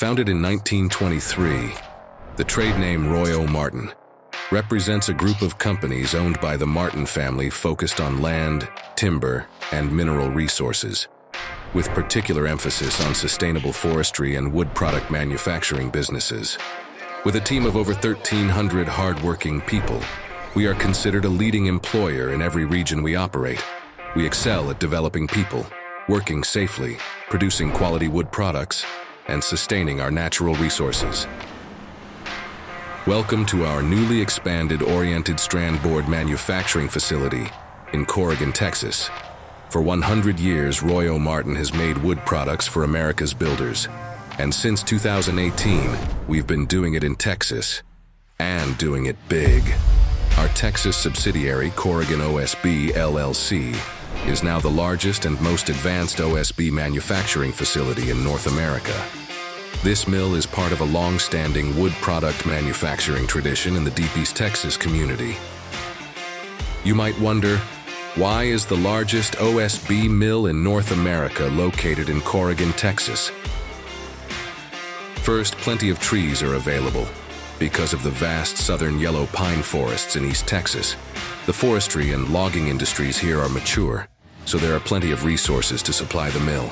Founded in 1923, the trade name RoyOMartin represents a group of companies owned by the Martin family focused on land, timber, and mineral resources, with particular emphasis on sustainable forestry and wood product manufacturing businesses. With a team of over 1,300 hardworking people, we are considered a leading employer in every region we operate. We excel at developing people, working safely, producing quality wood products, and sustaining our natural resources. Welcome to our newly expanded oriented strand board manufacturing facility in Corrigan, Texas. For 100 years, RoyOMartin has made wood products for America's builders. And since 2018, we've been doing it in Texas, and doing it big. Our Texas subsidiary, Corrigan OSB L.L.C, is now the largest and most advanced OSB manufacturing facility in North America. This mill is part of a long-standing wood product manufacturing tradition in the Deep East Texas community. You might wonder, why is the largest OSB mill in North America located in Corrigan, Texas? First, plenty of trees are available. Because of the vast southern yellow pine forests in East Texas, the forestry and logging industries here are mature, so there are plenty of resources to supply the mill.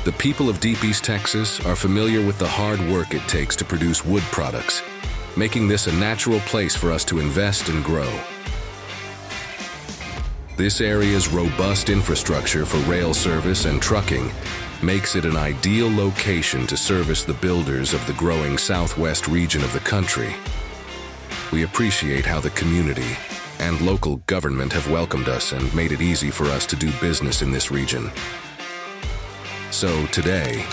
The people of Deep East Texas are familiar with the hard work it takes to produce wood products, making this a natural place for us to invest and grow. This area's robust infrastructure for rail service and trucking makes it an ideal location to service the builders of the growing southwest region of the country. We appreciate how the community and local government have welcomed us and made it easy for us to do business in this region. So today,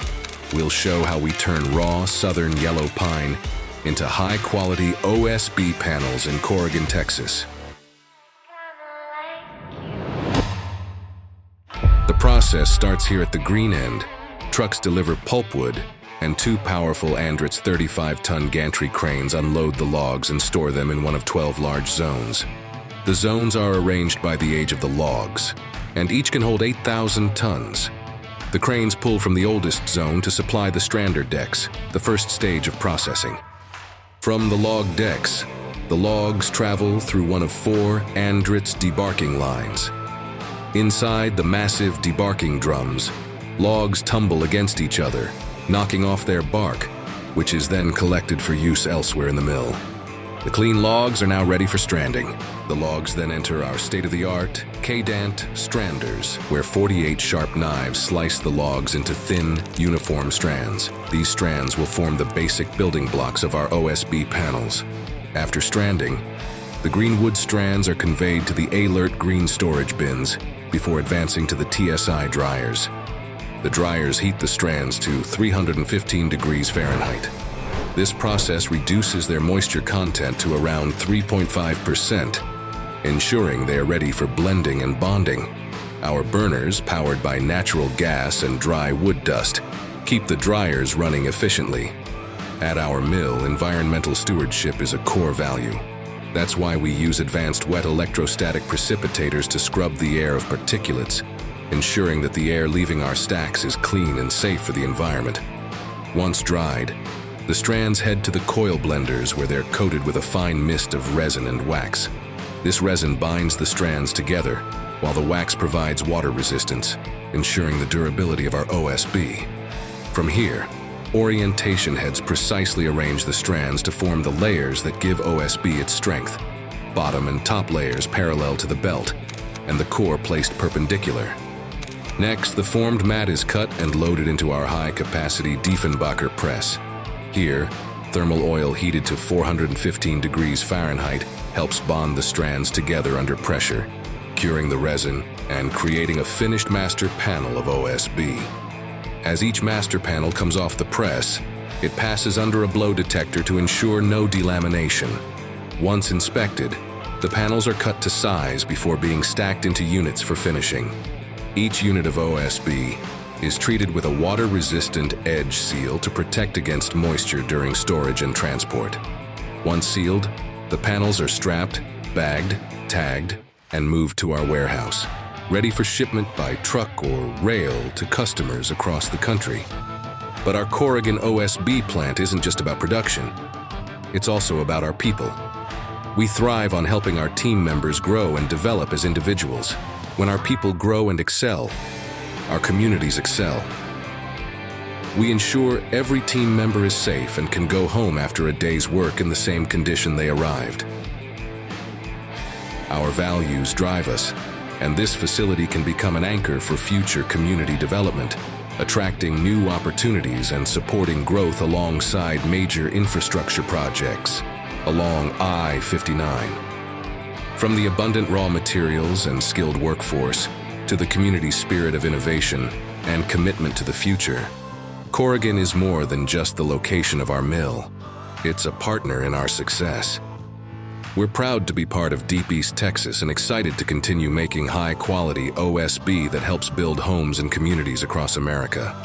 we'll show how we turn raw southern yellow pine into high-quality OSB panels in Corrigan, Texas. The process starts here at the green end. Trucks deliver pulpwood, and two powerful Andritz 35-ton gantry cranes unload the logs and store them in one of 12 large zones. The zones are arranged by the age of the logs, and each can hold 8,000 tons. The cranes pull from the oldest zone to supply the strander decks, the first stage of processing. From the log decks, the logs travel through one of 4 Andritz debarking lines. Inside the massive debarking drums, logs tumble against each other, knocking off their bark, which is then collected for use elsewhere in the mill. The clean logs are now ready for stranding. The logs then enter our state-of-the-art K-Dant stranders, where 48 sharp knives slice the logs into thin, uniform strands. These strands will form the basic building blocks of our OSB panels. After stranding, the green wood strands are conveyed to the Alert green storage bins before advancing to the TSI dryers. The dryers heat the strands to 315 degrees Fahrenheit. This process reduces their moisture content to around 3.5%, ensuring they are ready for blending and bonding. Our burners, powered by natural gas and dry wood dust, keep the dryers running efficiently. At our mill, environmental stewardship is a core value. That's why we use advanced wet electrostatic precipitators to scrub the air of particulates, ensuring that the air leaving our stacks is clean and safe for the environment. Once dried, the strands head to the coil blenders where they're coated with a fine mist of resin and wax. This resin binds the strands together, while the wax provides water resistance, ensuring the durability of our OSB. From here, orientation heads precisely arrange the strands to form the layers that give OSB its strength. Bottom and top layers parallel to the belt, and the core placed perpendicular. Next, the formed mat is cut and loaded into our high-capacity Diefenbacher press. Here, thermal oil heated to 415 degrees Fahrenheit helps bond the strands together under pressure, curing the resin and creating a finished master panel of OSB. As each master panel comes off the press, it passes under a blow detector to ensure no delamination. Once inspected, the panels are cut to size before being stacked into units for finishing. Each unit of OSB is treated with a water-resistant edge seal to protect against moisture during storage and transport. Once sealed, the panels are strapped, bagged, tagged, and moved to our warehouse, ready for shipment by truck or rail to customers across the country. But our Corrigan OSB plant isn't just about production. It's also about our people. We thrive on helping our team members grow and develop as individuals. When our people grow and excel, our communities excel. We ensure every team member is safe and can go home after a day's work in the same condition they arrived. Our values drive us, and this facility can become an anchor for future community development, attracting new opportunities and supporting growth alongside major infrastructure projects along I-59. From the abundant raw materials and skilled workforce to the community's spirit of innovation and commitment to the future, Corrigan is more than just the location of our mill. It's a partner in our success. We're proud to be part of Deep East Texas and excited to continue making high-quality OSB that helps build homes and communities across America.